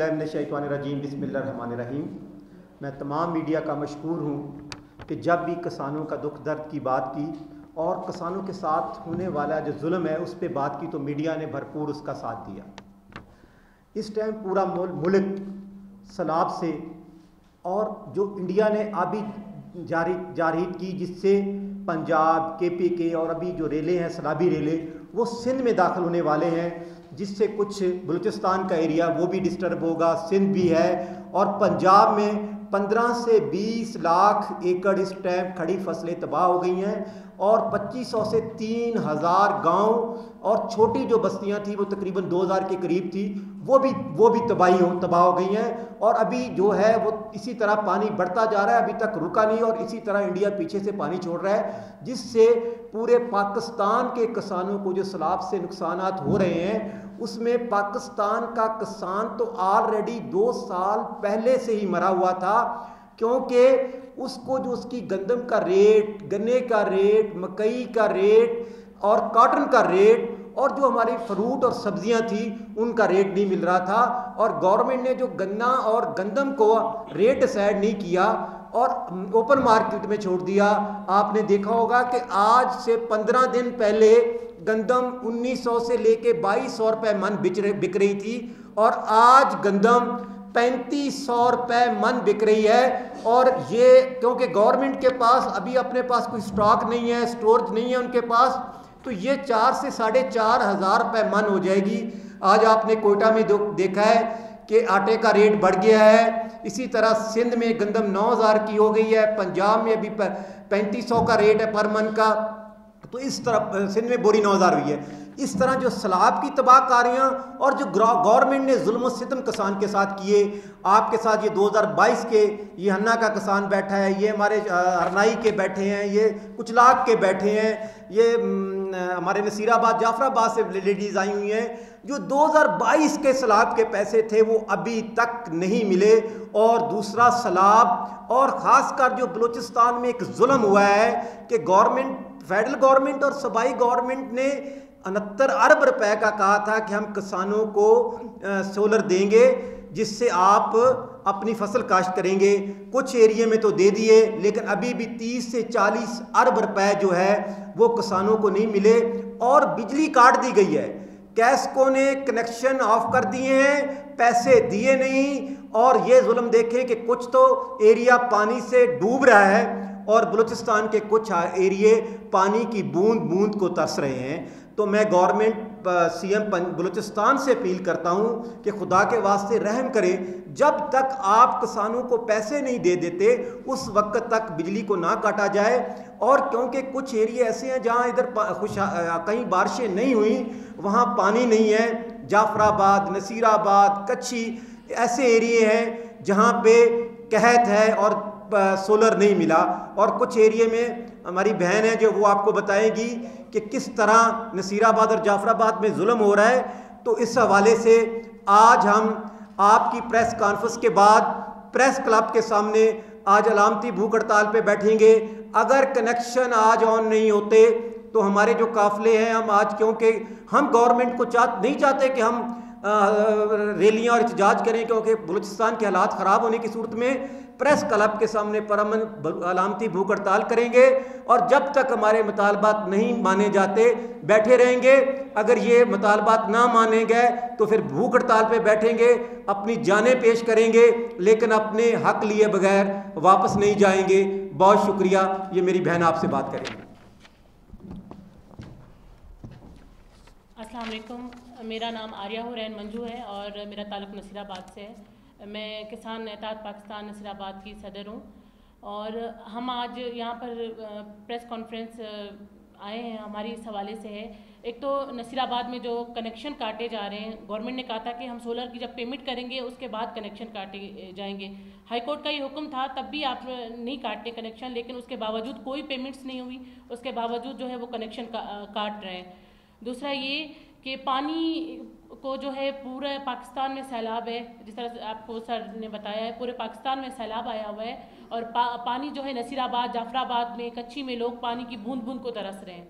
औज़ुबिल्लाहिमिनश्शैतानिर्रजीम बिस्मिल्लाहिर्रहमानिर्रहीम। मैं तमाम मीडिया का मशकूर हूँ कि जब भी किसानों का दुख दर्द की बात की और किसानों के साथ होने वाला जो जुल्म है उस पर बात की तो मीडिया ने भरपूर उसका साथ दिया। इस टाइम पूरा मुल्क सैलाब से और जो इंडिया ने अभी जारी की जिससे पंजाब KPK और अभी जो रेलें हैं सैलाबी रेलें वो सिंध में दाखिल होने वाले हैं, जिससे कुछ बलूचिस्तान का एरिया वो भी डिस्टर्ब होगा, सिंध भी है। और पंजाब में 15 से 20 लाख एकड़ इस टाइम खड़ी फसलें तबाह हो गई हैं और 2500 से 3000 गांव और छोटी जो बस्तियां थी वो तकरीबन 2000 के करीब थी, वो भी तबाह हो गई हैं। और अभी जो है वो इसी तरह पानी बढ़ता जा रहा है, अभी तक रुका नहीं और इसी तरह इंडिया पीछे से पानी छोड़ रहा है, जिससे पूरे पाकिस्तान के किसानों को जो सैलाब से नुकसानात हो रहे हैं उसमें पाकिस्तान का किसान तो ऑलरेडी 2 साल पहले से ही मरा हुआ था, क्योंकि उसको जो उसकी गंदम का रेट, गन्ने का रेट, मकई का रेट और कॉटन का रेट और जो हमारी फ्रूट और सब्जियां थी उनका रेट नहीं मिल रहा था। और गवर्नमेंट ने जो गन्ना और गंदम को रेट डिसाइड नहीं किया और ओपन मार्केट में छोड़ दिया। आपने देखा होगा कि आज से 15 दिन पहले गंदम 1900 से लेके 2200 रुपये मन बिक रही थी और आज गंदम 3500 रुपये मन बिक रही है। और ये क्योंकि गवर्नमेंट के पास अभी अपने पास कोई स्टॉक नहीं है, स्टोरेज नहीं है उनके पास, तो ये 4 से 4500 रुपये मन हो जाएगी। आज आपने कोयटा में देखा है कि आटे का रेट बढ़ गया है, इसी तरह सिंध में गंदम 9000 की हो गई है, पंजाब में अभी 3500 का रेट है पर मन का, तो इस तरह सिंध में बोरी 9000 हुई है। इस तरह जो सैलाब की तबाहकारियाँ और जो गवर्नमेंट ने जुल्म सितम किसान के साथ किए, आपके साथ ये 2022 के ये हन्ना का किसान बैठा है, ये हमारे अरनाई के बैठे हैं, ये कुचलाग के बैठे हैं, ये हमारे नसीराबाद जाफराबाद से लेडीज़ आई हुई हैं, जो 2022 के सैलाब के पैसे थे वो अभी तक नहीं मिले। और दूसरा सैलाब और ख़ासकर जो बलूचिस्तान में एक जुल्म हुआ है कि फेडरल गवर्नमेंट और सूबाई गवर्नमेंट ने 69 अरब रुपए का कहा था कि हम किसानों को सोलर देंगे जिससे आप अपनी फसल काश्त करेंगे। कुछ एरिया में तो दे दिए, लेकिन अभी भी 30 से 40 अरब रुपए जो है वो किसानों को नहीं मिले और बिजली काट दी गई है। कैस्को ने कनेक्शन ऑफ कर दिए हैं, पैसे दिए नहीं। और ये जुल्म देखें कि कुछ तो एरिया पानी से डूब रहा है और बलूचिस्तान के कुछ एरिए पानी की बूंद बूंद को तरस रहे हैं। तो मैं गवर्नमेंट CM बलूचिस्तान से अपील करता हूं कि खुदा के वास्ते रहम करें, जब तक आप किसानों को पैसे नहीं दे देते उस वक्त तक बिजली को ना काटा जाए। और क्योंकि कुछ एरिया ऐसे हैं जहां इधर कहीं बारिशें नहीं हुई, वहां पानी नहीं है, जाफराबाद, नसीराबाद, कच्छी ऐसे एरिए हैं जहां पे कहत है और सोलर नहीं मिला। और कुछ एरिया में हमारी बहन है जो वो आपको बताएगी कि किस तरह नसीराबाद और जाफराबाद में जुल्म हो रहा है। तो इस हवाले से आज हम आपकी प्रेस कॉन्फ्रेंस के बाद प्रेस क्लब के सामने आज अलामती भूख हड़ताल पे बैठेंगे। अगर कनेक्शन आज ऑन नहीं होते तो हमारे जो काफिले हैं हम आज, क्योंकि हम गवर्नमेंट को नहीं चाहते कि हम रैलियाँ और एहतजाज करें, क्योंकि बलूचिस्तान के हालात ख़राब होने की सूरत में प्रेस क्लब के सामने परमन अलामती भूख हड़ताल करेंगे और जब तक हमारे मुतालबात नहीं माने जाते बैठे रहेंगे। अगर ये मुतालबात ना माने गए तो फिर भूख हड़ताल पे बैठेंगे, अपनी जानें पेश करेंगे, लेकिन अपने हक लिए बगैर वापस नहीं जाएंगे। बहुत शुक्रिया। ये मेरी बहन आपसे बात करेंगी। अस्सलाम वालेकुम, मेरा नाम आर्या हुरैन मंजू है और मेरा ताल्लुक़ नसीराबाद से है। मैं किसान नेता पाकिस्तान नसीराबाद की सदर हूँ और हम आज यहाँ पर प्रेस कॉन्फ्रेंस आए हैं। हमारी इस हवाले से है, एक तो नसीराबाद में जो कनेक्शन काटे जा रहे हैं, गवर्नमेंट ने कहा था कि हम सोलर की जब पेमेंट करेंगे उसके बाद कनेक्शन काटे जाएंगे। हाई कोर्ट का ये हुक्म था, तब भी आप नहीं काटते कनेक्शन, लेकिन उसके बावजूद कोई पेमेंट्स नहीं हुई, उसके बावजूद जो है वो कनेक्शन काट रहे हैं। दूसरा ये कि पानी को जो है पूरे पाकिस्तान में सैलाब है, जिस तरह से आपको सर ने बताया है, पूरे पाकिस्तान में सैलाब आया हुआ है और पानी जो है नसीराबाद, जाफराबाद में, कच्छी में लोग पानी की बूंद बूंद को तरस रहे हैं।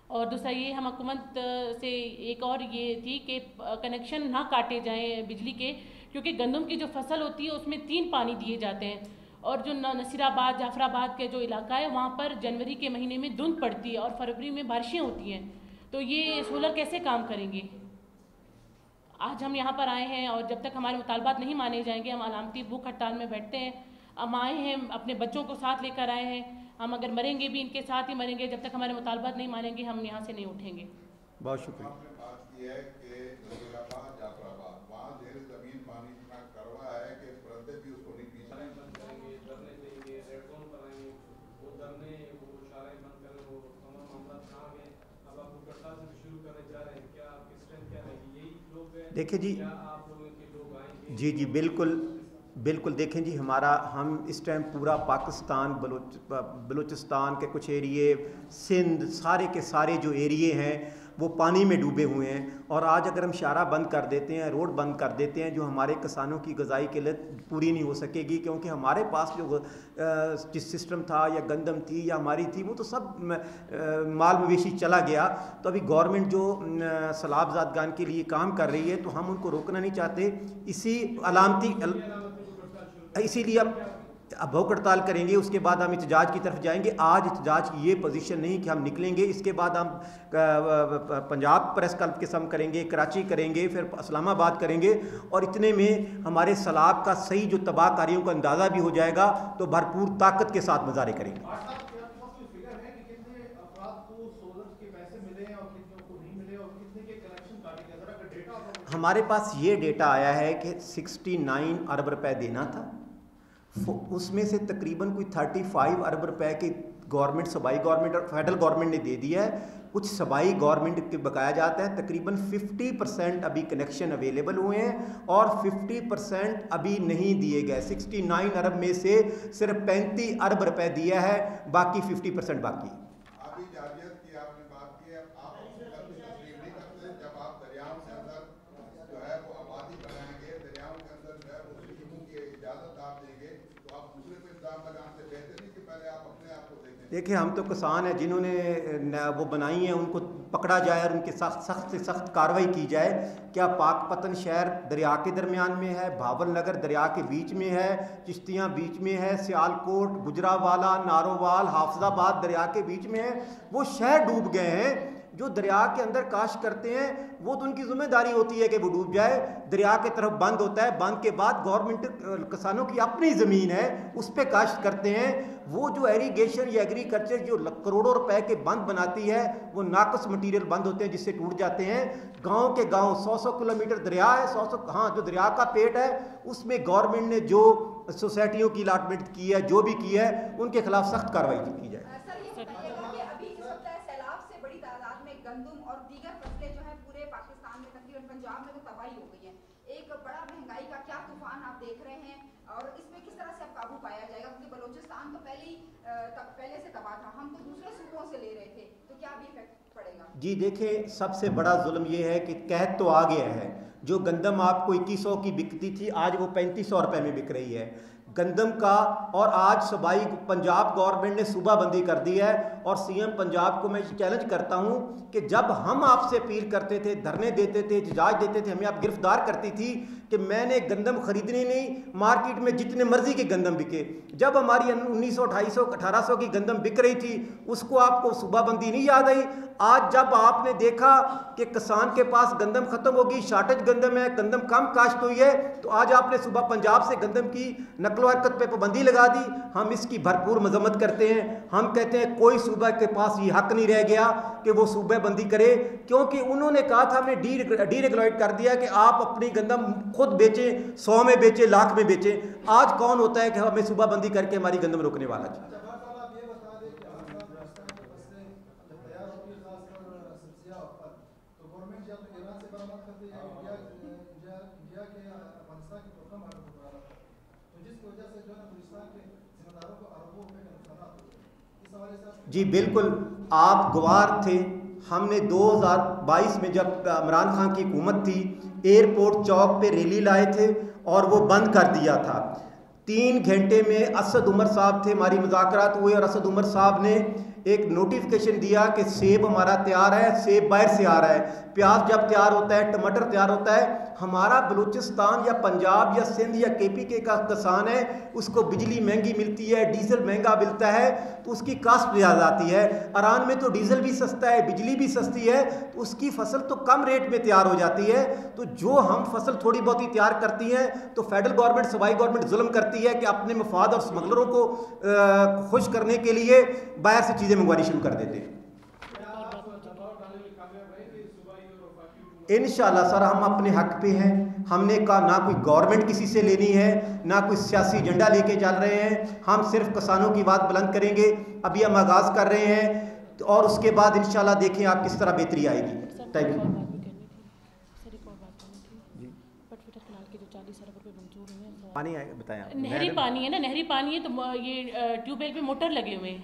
और दूसरा ये हम हुकूमत से एक और ये थी कि कनेक्शन ना काटे जाएं बिजली के, क्योंकि गंदम की जो फसल होती है उसमें 3 पानी दिए जाते हैं, और जो नसीराबाद जाफराबाद के जो इलाका है वहाँ पर जनवरी के महीने में धुंध पड़ती है और फरवरी में बारिशें होती हैं, तो ये सोलर कैसे काम करेंगे। आज हम यहाँ पर आए हैं और जब तक हमारे मुतालबात नहीं माने जाएंगे हम अलामती भूख हड़ताल में बैठते हैं। हम आए हैं, अपने बच्चों को साथ लेकर आए हैं, हम अगर मरेंगे भी इनके साथ ही मरेंगे, जब तक हमारे मुतालबात नहीं मानेंगे हम यहाँ से नहीं उठेंगे। बहुत शुक्रिया। आपने बात की है कि नसीराबाद जाफराबाद वहाँ ज़ेर ज़मीन पानी इतना करवा है कि परंदे भी उसको नहीं पी सकते। बंद करेंगे, धरने देंगे, रेड जोन बनाएंगे, वो धरने वो इशारे बंद करें, वो तमाम मामला कहाँ गए। अब आप हड़ताल से शुरू करने जा रहे हैं, क्या आपकी स्ट्रेंथ क्या रहेगी? यही लोग हैं? देखिए जी, क्या आप लोगों के लोग आएंगे? जी जी बिल्कुल बिल्कुल। देखें जी, हम इस टाइम पूरा पाकिस्तान, बलूचिस्तान के कुछ एरिए, सिंध, सारे के सारे जो एरिए हैं वो पानी में डूबे हुए हैं। और आज अगर हम शारा बंद कर देते हैं, रोड बंद कर देते हैं, जो हमारे किसानों की ग़िज़ाई किल्लत पूरी नहीं हो सकेगी, क्योंकि हमारे पास जो जिस सिस्टम था या गंदम थी या हमारी थी वो तो सब माल मवेशी चला गया। तो अभी गवर्नमेंट जो सैलाब ज़ादगान के लिए काम कर रही है तो हम उनको रोकना नहीं चाहते। इसीलिए अब भूख हड़ताल करेंगे, उसके बाद हम एहतजाज की तरफ जाएंगे। आज एहतजाज की ये पोजीशन नहीं कि हम निकलेंगे, इसके बाद हम पंजाब प्रेस क्लब के सम करेंगे, कराची करेंगे, फिर इस्लामाबाद करेंगे, और इतने में हमारे सैलाब का सही जो तबाहकारियों का अंदाज़ा भी हो जाएगा, तो भरपूर ताकत के साथ मुजाहरे करेंगे। हमारे पास ये डेटा आया है कि 69 अरब रुपए देना था, उसमें से तकरीबन कोई 35 अरब रुपए के गवर्नमेंट, सूबाई गवर्नमेंट और फेडरल गवर्नमेंट ने दे दिया है। कुछ सूबाई गवर्नमेंट के बकाया जाता है। तकरीबन 50% अभी कनेक्शन अवेलेबल हुए हैं और 50% अभी नहीं दिए गए। 69 अरब में से सिर्फ 35 अरब रुपए दिया है, बाकी 50% बाकी। अभी जारियत की आपने बात की है, आप तस्लीम नहीं करते जब आप दरियाओं के अंदर जो है वो आबादी बनाएंगे, दरियाओं के अंदर जो है वो स्कीमों की इजाज़त आप देंगे, तो आप दूसरे को इल्ज़ाम लगाने से बेहतर नहीं कि पहले आप अपने आप को देखें। देखिए, हम तो किसान हैं, जिन्होंने वो बनाई हैं उनको पकड़ा जाए और उनके सख्त से सख्त कार्रवाई की जाए। क्या पाकपतन शहर दरिया के दरमियान में है, भावल नगर दरिया के बीच में है, चिश्तियाँ बीच में है, सियालकोट, गुजरावाला, नारोवाल, हाफिजाबाद दरिया के बीच में है। वो शहर डूब गए हैं। जो दरिया के अंदर काश्त करते हैं वो तो उनकी जिम्मेदारी होती है कि वो डूब जाए। दरिया के तरफ बंद होता है, बंद के बाद गवर्नमेंट किसानों की अपनी ज़मीन है उस पर काश्त करते हैं। वो जो एरीगेशन या एग्रीकल्चर जो करोड़ों रुपए के बंद बनाती है वो नाकस मटीरियल बंद होते हैं जिससे टूट जाते हैं। गांव के गांव 100-100 किलोमीटर दरिया है, 100-100 हाँ जो दरिया का पेट है उसमें गवर्नमेंट ने जो सोसाइटियों की अलाटमेंट की है, जो भी की है, उनके खिलाफ सख्त कार्रवाई की जाए। गंदम और दीगर फसलें जो हैं पूरे पाकिस्तान में, तकरीबन पंजाब में तो तबाही हो गई है। एक बड़ा महंगाई का क्या तूफान आप देख रहे हैं और इसमें किस तरह से अब काबू पाया जाएगा? क्योंकि बलूचिस्तान तो पहले से तबाह था, हम तो दूसरे सूबों से ले रहे थे, तो क्या अभी इफेक्ट पड़ेगा? जी देखिए, सबसे बड़ा जुल्म ये है कि कहत तो आ गया है। जो गंदम आपको 2100 की बिकती थी आज वो 3500 रुपये में बिक रही है गंदम का। और आज सूबाई पंजाब गवर्नमेंट ने सूबाबंदी कर दी है और सीएम पंजाब को मैं चैलेंज करता हूं कि जब हम आपसे अपील करते थे, धरने देते थे, एहतजाज देते थे, हमें आप गिरफ्तार करती थी कि मैंने गंदम खरीदनी नहीं, मार्केट में जितने मर्जी के गंदम बिके। जब हमारी 1900, 250, 1800 की गंदम बिक रही थी उसको आपको सूबाबंदी नहीं याद आई। आज जब आपने देखा कि किसान के पास गंदम खत्म होगी, शार्टेज गंदम है, गंदम कम काश्त हुई है, तो आज आपने सूबा पंजाब से गंदम की नकलो हरकत पे पाबंदी लगा दी। हम इसकी भरपूर मजम्मत करते हैं। हम कहते हैं कोई सूबा के पास ये हक नहीं रह गया कि वो सूबाबंदी करे, क्योंकि उन्होंने कहा था हमने डीरेगुलेट कर दिया कि आप अपनी गंदम खुद बेचें, 100 में बेचें, लाख में बेचें। आज कौन होता है कि हमें सूबाबंदी करके हमारी गंदम रोकने वाला? जी बिल्कुल, आप गवार थे। हमने 2022 में जब इमरान खान की हुकूमत थी, एयरपोर्ट चौक पे रैली लाए थे और वो बंद कर दिया था। 3 घंटे में असद उमर साहब थे, हमारी मुज़ाकरात हुए और असद उमर साहब ने एक नोटिफिकेशन दिया कि सेब हमारा तैयार है, सेब बाहर से आ रहा है, प्याज जब तैयार होता है, टमाटर तैयार होता है, हमारा बलूचिस्तान या पंजाब या सिंध या केपी के का किसान है, उसको बिजली महंगी मिलती है, डीजल महंगा मिलता है, तो उसकी कास्ट ज़्यादा आती है। ईरान में तो डीजल भी सस्ता है, बिजली भी सस्ती है, तो उसकी फसल तो कम रेट में तैयार हो जाती है। तो जो हम फसल थोड़ी बहुत ही तैयार करती हैं तो फेडरल गवर्नमेंट, सूबाई गवर्नमेंट जुल्म करती है कि अपने मफाद और स्मगलरों को खुश करने के लिए बाहर से चीज़ें मंगवानी शुरू कर देते हैं। इंशाल्लाह सर हम अपने हक पे हैं। हमने कहा ना कोई गवर्नमेंट किसी से लेनी है, ना कोई सियासी एजेंडा लेके चल रहे हैं, हम सिर्फ किसानों की बात बुलंद करेंगे। अभी हम आगाज़ कर रहे हैं और उसके बाद इंशाल्लाह देखें आप किस तरह बेहतरी आएगी। Thank you. पानी बताया, नहरी पानी है ना, नहरी पानी है तो ये ट्यूबवेल पे मोटर लगे हुए हैं,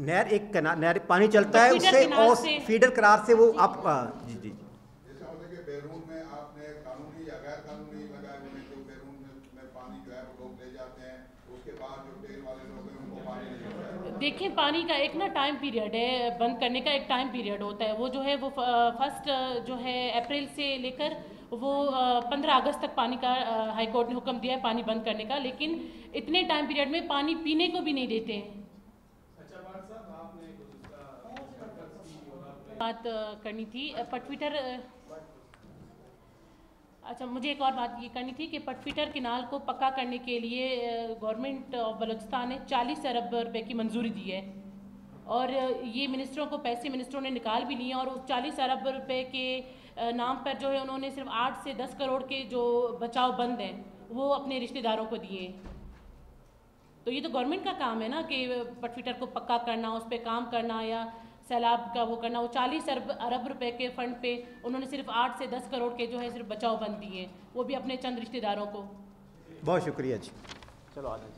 नहर एक नहर पानी चलता है उससे और फीडर करार से वो आप जी जी जैसे होता है कि बैरून में आपने कानूनी या गैर कानूनी लगाए हुए हैं, जो बैरून में पानी जो है वो लोग ले जाते हैं, उसके बाद जो ट्रेन वाले लोग हैं उनको पानी नहीं मिलता है। देखिए पानी का एक ना टाइम पीरियड है, बंद करने का एक टाइम पीरियड होता है, वो जो है वो फर्स्ट जो है अप्रैल से लेकर वो 15 अगस्त तक पानी का हाई कोर्ट ने हुक्म दिया है पानी बंद करने का, लेकिन इतने टाइम पीरियड में पानी पीने को भी नहीं देते हैं। बात करनी थी पटफिटर, अच्छा मुझे एक और बात ये करनी थी कि पटफिटर किनाल को पक्का करने के लिए गवर्नमेंट ऑफ बलूचिस्तान ने 40 अरब रुपए की मंजूरी दी है और ये मिनिस्टरों को पैसे मिनिस्टरों ने निकाल भी लिए और उस 40 अरब रुपए के नाम पर जो है उन्होंने सिर्फ 8 से 10 करोड़ के जो बचाव बंद हैं वो अपने रिश्तेदारों को दिए। तो ये तो गवर्नमेंट का काम है ना कि पटफिटर को पक्का करना, उस पर काम करना या सैलाब का वो करना। वो 40 अरब रुपए के फंड पे उन्होंने सिर्फ 8 से 10 करोड़ के जो है सिर्फ बचाव बंद दिए, वो भी अपने चंद रिश्तेदारों को। बहुत शुक्रिया जी। चलो आ जाइए।